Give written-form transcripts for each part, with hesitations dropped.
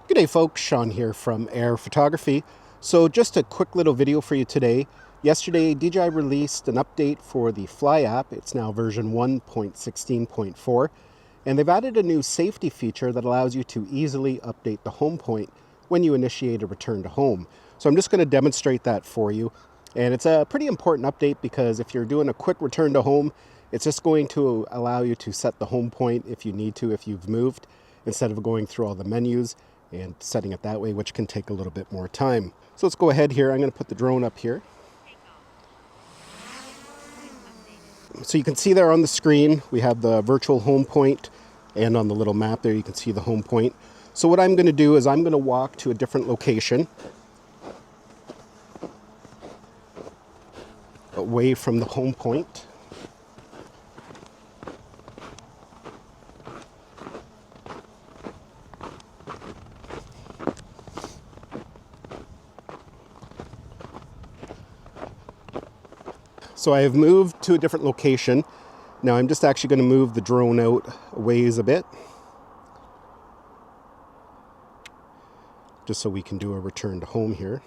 G'day folks, Sean here from Air Photography. So just a quick little video for you today. Yesterday, DJI released an update for the Fly app. It's now version 1.16.4. And they've added a new safety feature that allows you to easily update the home point when you initiate a return to home. So I'm just going to demonstrate that for you. And it's a pretty important update because if you're doing a quick return to home, it's just going to allow you to set the home point if you need to, if you've moved, instead of going through all the menus and setting it that way, which can take a little bit more time. So let's go ahead here. I'm going to put the drone up here. So you can see there on the screen, we have the virtual home point, and on the little map there you can see the home point. So what I'm going to do is I'm going to walk to a different location away from the home point. So I have moved to a different location. Now I'm just actually going to move the drone out a ways a bit, just so we can do a return to home here.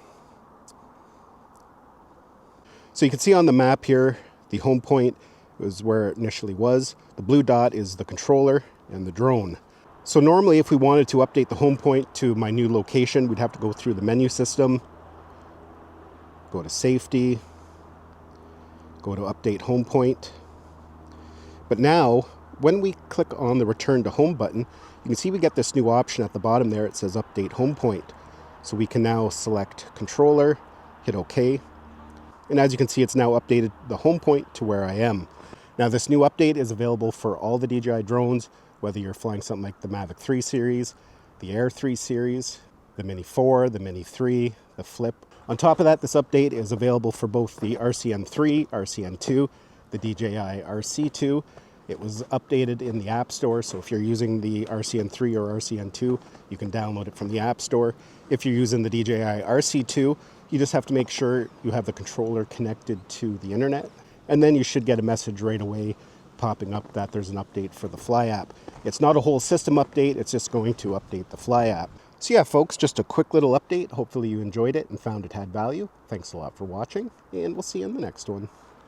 So you can see on the map here, the home point is where it initially was. The blue dot is the controller and the drone. So normally if we wanted to update the home point to my new location, we'd have to go through the menu system, go to safety, go to update home point. But now, when we click on the return to home button, you can see we get this new option at the bottom there. It says update home point. So we can now select controller, hit OK. And as you can see, it's now updated the home point to where I am. Now this new update is available for all the DJI drones, whether you're flying something like the Mavic 3 series, the Air 3 series, the Mini 4, the Mini 3, the Flip. On top of that, this update is available for both the RCN3, RCN2, the DJI RC2. It was updated in the App Store, so if you're using the RCN3 or RCN2, you can download it from the App Store. If you're using the DJI RC2, you just have to make sure you have the controller connected to the internet, and then you should get a message right away popping up that there's an update for the Fly app. It's not a whole system update, it's just going to update the Fly app. So yeah, folks, just a quick little update. Hopefully you enjoyed it and found it had value. Thanks a lot for watching, and we'll see you in the next one.